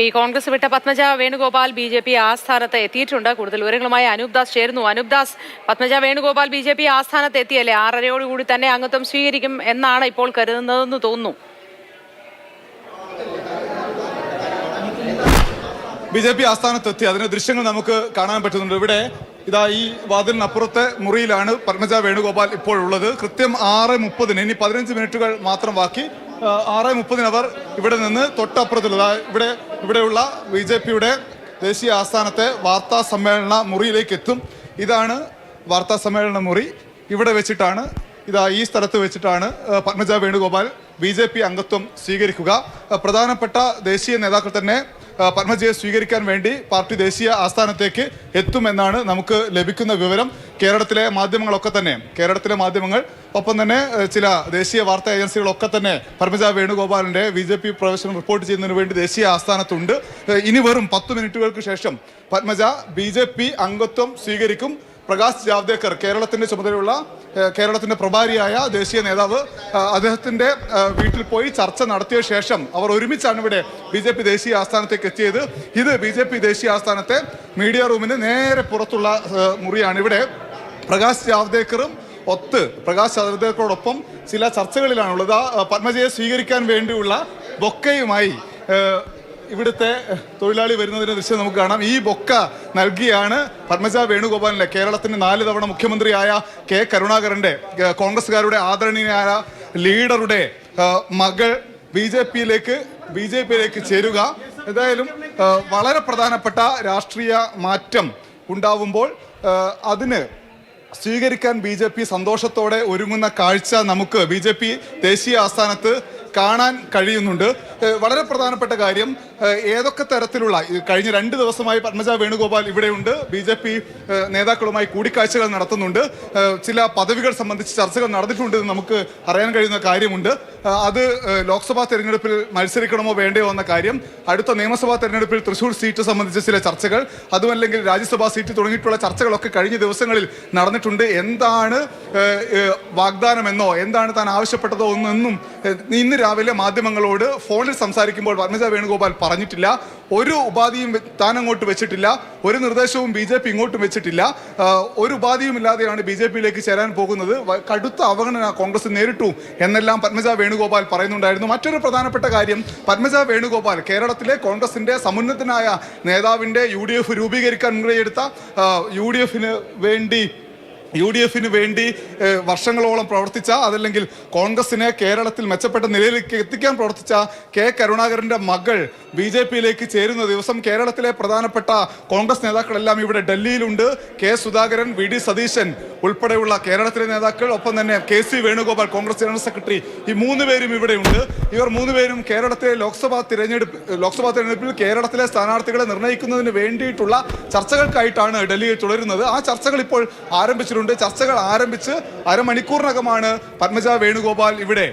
ഈ കോൺഗ്രസ് വിട്ട പത്മജ വേണുഗോപാൽ ബി.ജെ.പി ആസ്ഥാനത്ത് എത്തിയിട്ടുണ്ട്. കൂടുതൽ വിവരങ്ങളുമായി അനൂപ് ദാസ് ചേരുന്നു. അനൂപ് ദാസ്, പത്മജ വേണുഗോപാൽ ബി.ജെ.പി ആസ്ഥാനത്ത് എത്തിയല്ലേ? 6:30 തന്നെ അംഗത്വം സ്വീകരിക്കും എന്നാണ് ഇപ്പോൾ കരുതുന്നതെന്ന് തോന്നുന്നു. ബി.ജെ.പി ആസ്ഥാനത്തെത്തി അതിന്റെ ദൃശ്യങ്ങൾ നമുക്ക് കാണാൻ പറ്റുന്നുണ്ട്. ഇവിടെ ഇതാ ഈ വാതിലിനപ്പുറത്തെ മുറിയിലാണ് പത്മജ വേണുഗോപാൽ ഇപ്പോഴുള്ളത്. കൃത്യം 6:30 ഇനി 15 മിനിറ്റുകൾ മാത്രം ബാക്കി. 6:30 അവർ ഇവിടെ നിന്ന് തൊട്ടപ്പുറത്തുള്ള ഇവിടെയുള്ള ബി.ജെ.പിയുടെ ദേശീയ ആസ്ഥാനത്തെ വാർത്താ സമ്മേളന മുറിയിലേക്ക് എത്തും. ഇതാണ് വാർത്താ സമ്മേളന മുറി. ഇവിടെ വെച്ചിട്ടാണ് ഈ സ്ഥലത്ത് വെച്ചിട്ടാണ് പത്മജ വേണുഗോപാൽ ബി.ജെ.പി അംഗത്വം സ്വീകരിക്കുക. പ്രധാനപ്പെട്ട ദേശീയ നേതാക്കൾ തന്നെ പത്മജയെ സ്വീകരിക്കാൻ വേണ്ടി പാർട്ടി ദേശീയ ആസ്ഥാനത്തേക്ക് എത്തുമെന്നാണ് നമുക്ക് ലഭിക്കുന്ന വിവരം. കേരളത്തിലെ മാധ്യമങ്ങൾ ഒപ്പം തന്നെ ചില ദേശീയ വാർത്താ ഏജൻസികളൊക്കെ തന്നെ പത്മജ വേണുഗോപാലിന്റെ ബി.ജെ.പി പ്രവേശനം റിപ്പോർട്ട് ചെയ്യുന്നതിന് വേണ്ടി ദേശീയ ആസ്ഥാനത്തുണ്ട്. ഇനി വെറും 10 മിനിറ്റുകൾക്ക് ശേഷം പത്മജ ബി.ജെ.പി അംഗത്വം സ്വീകരിക്കും. പ്രകാശ് ജാവ്ദേക്കർ, കേരളത്തിന്റെ പ്രഭാരിയായ ദേശീയ നേതാവ്, അദ്ദേഹത്തിന്റെ വീട്ടിൽ പോയി ചർച്ച നടത്തിയ ശേഷം അവർ ഒരുമിച്ചാണ് ഇവിടെ ബി.ജെ.പി ദേശീയ ആസ്ഥാനത്തേക്ക് എത്തിയത്. ഇത് ബി.ജെ.പി ദേശീയ ആസ്ഥാനത്തെ മീഡിയ റൂമിന് നേരെ പുറത്തുള്ള മുറിയാണ്. ഇവിടെ പ്രകാശ് ജാവ്ദേക്കറോടൊപ്പം ചില ചർച്ചകളിലാണുള്ളത്. പത്മജയെ സ്വീകരിക്കാൻ വേണ്ടിയുള്ള ബൊക്കയുമായി ഇവിടുത്തെ തൊഴിലാളി വരുന്നതിന്റെ ദൃശ്യം നമുക്ക് കാണാം. ഈ ബൊക്ക നൽകിയാണ് പത്മജ വേണുഗോപാലിനെ, കേരളത്തിന്റെ 4 തവണ മുഖ്യമന്ത്രിയായ കെ കരുണാകരന്റെ, കോൺഗ്രസ്സുകാരുടെ ആദരണീയനായ ലീഡറുടെ മകൾ ബി.ജെ.പിയിലേക്ക് ചേരുക. എന്തായാലും വളരെ പ്രധാനപ്പെട്ട രാഷ്ട്രീയ മാറ്റം ഉണ്ടാവുമ്പോൾ അതിന് സ്വീകരിക്കാൻ ബി.ജെ.പി സന്തോഷത്തോടെ ഒരുങ്ങുന്ന കാഴ്ച നമുക്ക് ബി.ജെ.പി ദേശീയ ആസ്ഥാനത്ത് കാണാൻ കഴിയുന്നുണ്ട്. വളരെ പ്രധാനപ്പെട്ട കാര്യം, ഏതൊക്കെ തരത്തിലുള്ള കഴിഞ്ഞ 2 ദിവസമായി പത്മജ വേണുഗോപാൽ ഇവിടെയുണ്ട്. ബി.ജെ.പി നേതാക്കളുമായി കൂടിക്കാഴ്ചകൾ നടത്തുന്നുണ്ട്. ചില പദവികൾ സംബന്ധിച്ച് ചർച്ചകൾ നടന്നിട്ടുണ്ടെന്ന് നമുക്ക് അറിയാൻ കഴിയുന്ന കാര്യമുണ്ട്. അത് ലോക്സഭാ തെരഞ്ഞെടുപ്പിൽ മത്സരിക്കണമോ വേണ്ടയോ എന്ന കാര്യം, അടുത്ത നിയമസഭാ തെരഞ്ഞെടുപ്പിൽ തൃശ്ശൂർ സീറ്റ് സംബന്ധിച്ച ചില ചർച്ചകൾ, അതുമല്ലെങ്കിൽ രാജ്യസഭാ സീറ്റ് തുടങ്ങിയിട്ടുള്ള ചർച്ചകളൊക്കെ കഴിഞ്ഞ ദിവസങ്ങളിൽ നടന്നിട്ടുണ്ട്. എന്താണ് വാഗ്ദാനമെന്നോ എന്താണ് താൻ ആവശ്യപ്പെട്ടതോ ഒന്നും ഇന്ന് രാവിലെ മാധ്യമങ്ങളോട് ഫോണിൽ സംസാരിക്കുമ്പോൾ പത്മജ വേണുഗോപാൽ പറഞ്ഞിട്ടില്ല. ഒരു ഉപാധിയും താൻ അങ്ങോട്ട് വെച്ചിട്ടില്ല. ഒരു നിർദ്ദേശവും ബി.ജെ.പി ഇങ്ങോട്ടും വെച്ചിട്ടില്ല. ഒരു ഉപാധിയും ഇല്ലാതെയാണ് ബി.ജെ.പിയിലേക്ക് ചേരാൻ പോകുന്നത്. കടുത്ത അവഗണന കോൺഗ്രസ് നേരിട്ടു എന്നെല്ലാം പത്മജ വേണുഗോപാൽ പറയുന്നുണ്ടായിരുന്നു. മറ്റൊരു പ്രധാനപ്പെട്ട കാര്യം, പത്മജ വേണുഗോപാൽ കേരളത്തിലെ കോൺഗ്രസിന്റെ സമുന്നതനായ നേതാവിന്റെ UDF രൂപീകരിക്കാൻ മുൻകൈയെടുത്ത യു ഡി എഫിന് വേണ്ടി വർഷങ്ങളോളം പ്രവർത്തിച്ച, അതല്ലെങ്കിൽ കോൺഗ്രസിനെ കേരളത്തിൽ മെച്ചപ്പെട്ട നിലയിലേക്ക് എത്തിക്കാൻ പ്രവർത്തിച്ച കെ കരുണാകരന്റെ മകൾ ബി.ജെ.പിയിലേക്ക് ചേരുന്ന ദിവസം കേരളത്തിലെ പ്രധാനപ്പെട്ട കോൺഗ്രസ് നേതാക്കളെല്ലാം ഇവിടെ ഡൽഹിയിലുണ്ട്. K Sudhakaran, V D. സതീശൻ ഉൾപ്പെടെയുള്ള കേരളത്തിലെ നേതാക്കൾ, ഒപ്പം തന്നെ K C. Venugopal Congress general secretary, ഈ 3 പേരും ഇവിടെയുണ്ട്. ഇവർ 3 പേരും കേരളത്തിലെ ലോക്സഭാ തെരഞ്ഞെടുപ്പിൽ കേരളത്തിലെ സ്ഥാനാർത്ഥികളെ നിർണ്ണയിക്കുന്നതിന് വേണ്ടിയിട്ടുള്ള ചർച്ചകൾക്കായിട്ടാണ് ഡൽഹിയിൽ തുടരുന്നത്. ആ ചർച്ചകൾ ഇപ്പോൾ ആരംഭിച്ചിട്ടുണ്ട്. ചർച്ചകൾ ആരംഭിച്ച് അരമണിക്കൂറിനകമാണ് പത്മജ വേണുഗോപാൽ ഇവിടെ